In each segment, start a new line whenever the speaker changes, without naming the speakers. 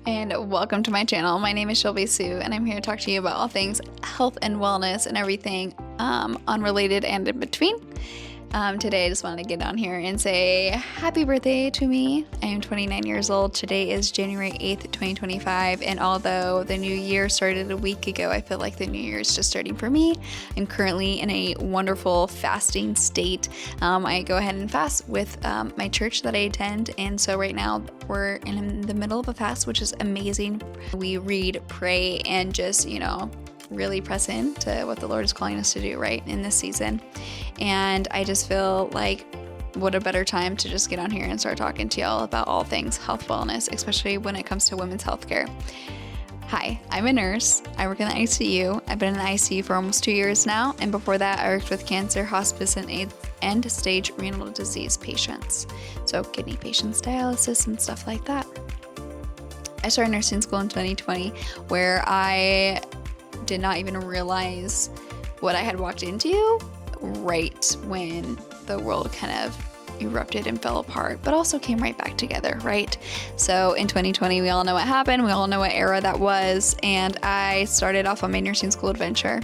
And welcome to my channel. My name is Shelby Sioux, and I'm here to talk to you about all things health and wellness and everything unrelated and in between. Today I just wanted to get on here and say happy birthday to me. I am 29 years old. Today is January 8th, 2025, and although the new year started a week ago, I feel like the new year is just starting for me. I'm currently in a wonderful fasting state. I go ahead and fast with my church that I attend, and so right now we're in the middle of a fast, which is amazing. We read, pray, and just, really press in to what the Lord is calling us to do right in this season. And I just feel like what a better time to just get on here and start talking to y'all about all things health wellness, especially when it comes to women's healthcare. Hi, I'm a nurse. I work in the ICU. I've been in the ICU for almost 2 years now, and before that I worked with cancer, hospice, and end-stage renal disease patients. So kidney patients, dialysis, and stuff like that. I started nursing school in 2020, where I did not even realize what I had walked into right when the world kind of erupted and fell apart, but also came right back together, right? So in 2020, we all know what happened. We all know what era that was. And I started off on my nursing school adventure.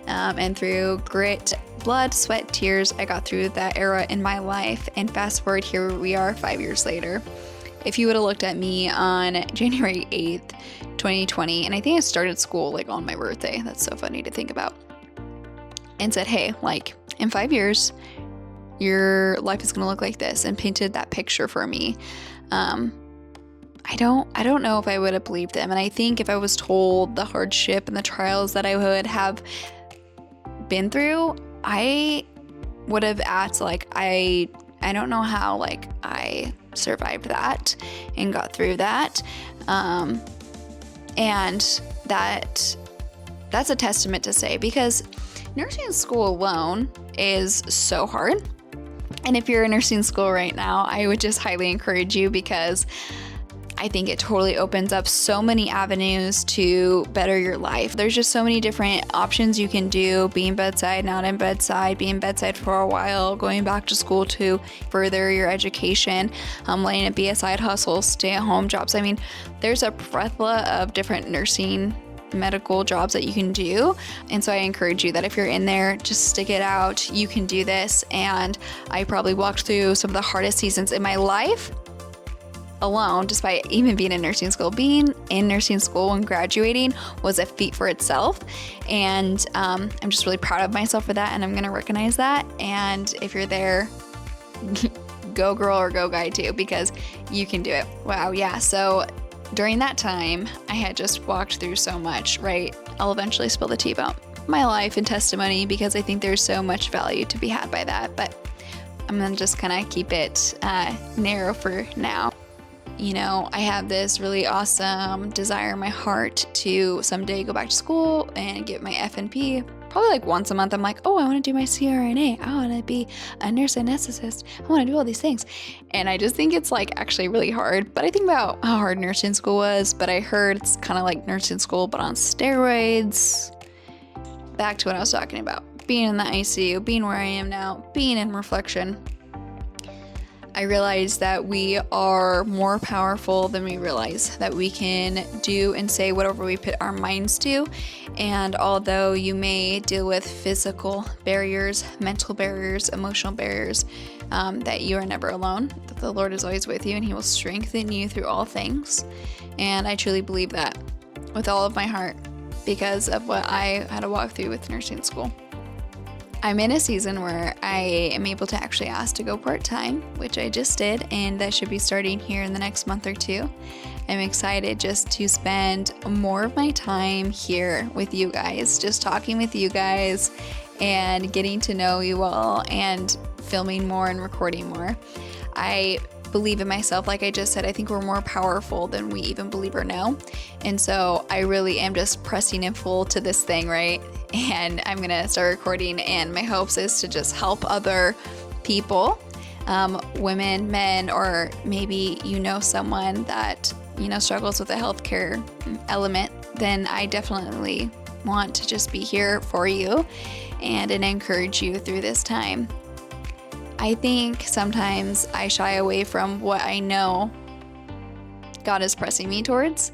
And through grit, blood, sweat, tears, I got through that era in my life. And fast forward, here we are 5 years later. If you would have looked at me on January 8th, 2020, and I think I started school on my birthday, that's so funny to think about, and said, hey, in 5 years, your life is going to look like this, and painted that picture for me, I don't know if I would have believed them. And I think if I was told the hardship and the trials that I would have been through, I would have asked, I don't know how, I survived that and got through that. And that's a testament to say, because nursing school alone is so hard. And if you're in nursing school right now, I would just highly encourage you, because I think it totally opens up so many avenues to better your life. There's just so many different options you can do: being bedside, not in bedside, being bedside for a while, going back to school to further your education, letting it be a side hustle, stay-at-home jobs. I mean, there's a plethora of different nursing medical jobs that you can do. And so I encourage you that if you're in there, just stick it out. You can do this. And I probably walked through some of the hardest seasons in my life alone, despite even being in nursing school. Being in nursing school and graduating was a feat for itself, and I'm just really proud of myself for that, and I'm gonna recognize that. And if you're there, go girl or go guy too, because you can do it. Wow, yeah. So during that time, I had just walked through so much, right? I'll eventually spill the tea about my life and testimony, because I think there's so much value to be had by that, but I'm gonna just kind of keep it narrow for now. I have this really awesome desire in my heart to someday go back to school and get my FNP. Probably once a month, I'm like, oh, I want to do my CRNA. I want to be a nurse anesthetist. I want to do all these things. And I just think it's actually really hard. But I think about how hard nursing school was, but I heard it's kind of like nursing school, but on steroids. Back to what I was talking about. Being in the ICU, being where I am now, being in reflection. I realized that we are more powerful than we realize, that we can do and say whatever we put our minds to. And although you may deal with physical barriers, mental barriers, emotional barriers, that you are never alone, that the Lord is always with you and He will strengthen you through all things. And I truly believe that with all of my heart, because of what I had to walk through with nursing school. I'm in a season where I am able to actually ask to go part-time, which I just did, and that should be starting here in the next month or two. I'm excited just to spend more of my time here with you guys, just talking with you guys and getting to know you all and filming more and recording more. I believe in myself. Like I just said, I think we're more powerful than we even believe or know. And so I really am just pressing in full to this thing, right? And I'm going to start recording, and my hopes is to just help other people, women, men, or maybe someone that, struggles with the healthcare element. Then I definitely want to just be here for you and encourage you through this time. I think sometimes I shy away from what I know God is pressing me towards.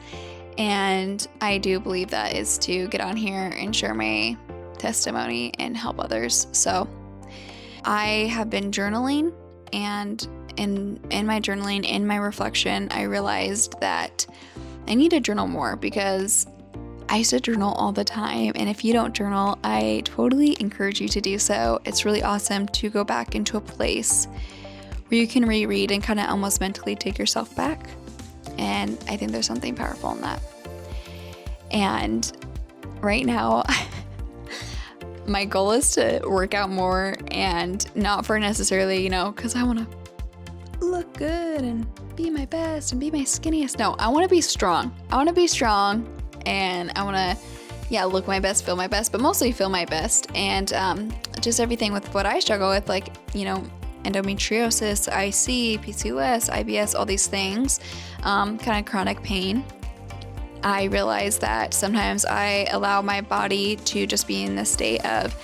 And I do believe that is to get on here and share my testimony and help others. So I have been journaling, and in my journaling, in my reflection, I realized that I need to journal more, because I used to journal all the time. And if you don't journal, I totally encourage you to do so. It's really awesome to go back into a place where you can reread and kind of almost mentally take yourself back. And I think there's something powerful in that. And right now, my goal is to work out more, and not for necessarily, because I want to look good and be my best and be my skinniest. No, I want to be strong. And I want to, look my best, feel my best, but mostly feel my best. And just everything with what I struggle with, like, endometriosis, IC, PCOS, IBS, all these things, kind of chronic pain. I realize that sometimes I allow my body to just be in this state of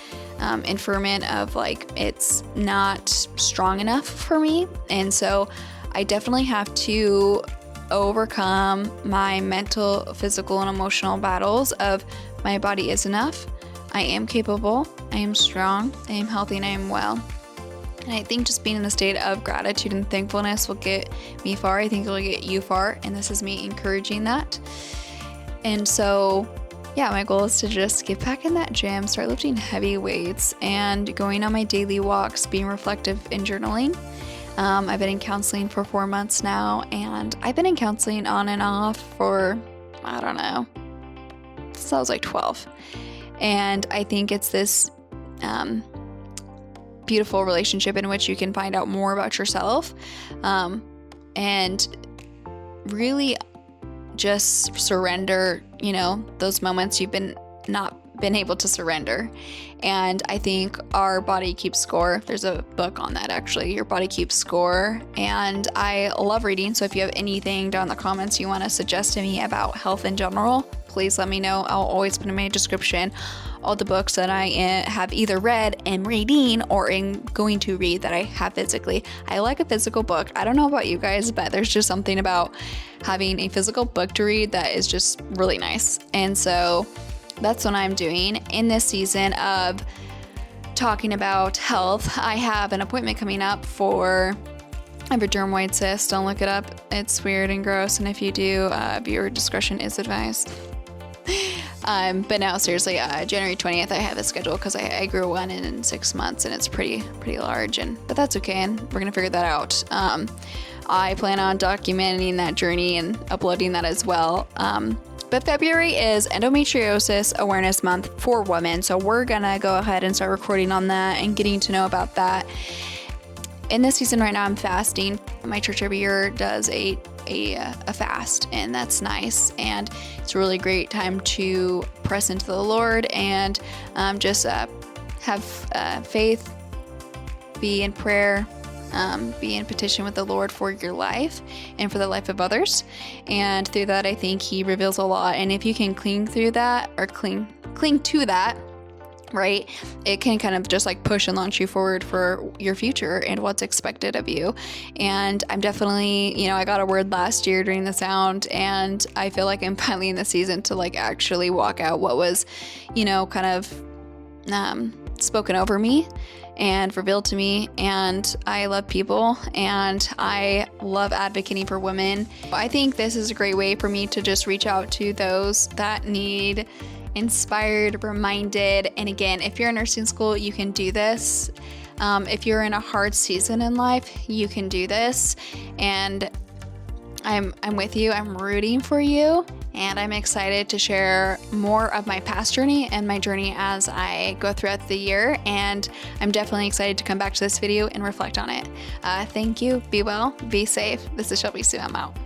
infirmment, of like, it's not strong enough for me. And so I definitely have to overcome my mental, physical, and emotional battles of my body is enough. I am capable. I am strong. I am healthy, and I am well. And I think just being in a state of gratitude and thankfulness will get me far. I think it will get you far. And this is me encouraging that. And so, my goal is to just get back in that gym, start lifting heavy weights, and going on my daily walks, being reflective and journaling. I've been in counseling for 4 months now, and I've been in counseling on and off for, I don't know, since I was like 12. And I think it's this beautiful relationship in which you can find out more about yourself, and really just surrender, those moments you've not been able to surrender. And I think our body keeps score. There's a book on that, actually. Your body keeps score. And I love reading. So if you have anything down in the comments you want to suggest to me about health in general, please let me know. I'll always put in my description all the books that I have either read and reading, or in going to read that I have physically. I like a physical book. I don't know about you guys, but there's just something about having a physical book to read that is just really nice. And so that's what I'm doing in this season of talking about health. I have an appointment coming up for, I have a dermoid cyst. Don't look it up. It's weird and gross. And if you do, viewer discretion is advised. But no, seriously, January 20th, I have a schedule because I grew one in 6 months, and it's pretty large, but that's okay. And we're going to figure that out. I plan on documenting that journey and uploading that as well. But February is Endometriosis Awareness Month for women. So we're going to go ahead and start recording on that and getting to know about that. In this season right now, I'm fasting. My church every year does a fast, and that's nice. And it's a really great time to press into the Lord and just have faith, be in prayer, be in petition with the Lord for your life and for the life of others. And through that, I think He reveals a lot. And if you can cling through that, or cling to that, right, it can kind of just like push and launch you forward for your future and what's expected of you. And I'm definitely, I got a word last year during the sound, and I feel like I'm finally in the season to like actually walk out what was, kind of spoken over me and revealed to me. And I love people, and I love advocating for women. I think this is a great way for me to just reach out to those that need inspired, reminded. And again, if you're in nursing school, you can do this. If you're in a hard season in life, you can do this. And I'm with you. I'm rooting for you. And I'm excited to share more of my past journey and my journey as I go throughout the year. And I'm definitely excited to come back to this video and reflect on it. Thank you. Be well. Be safe. This is Shelby Sioux. I'm out.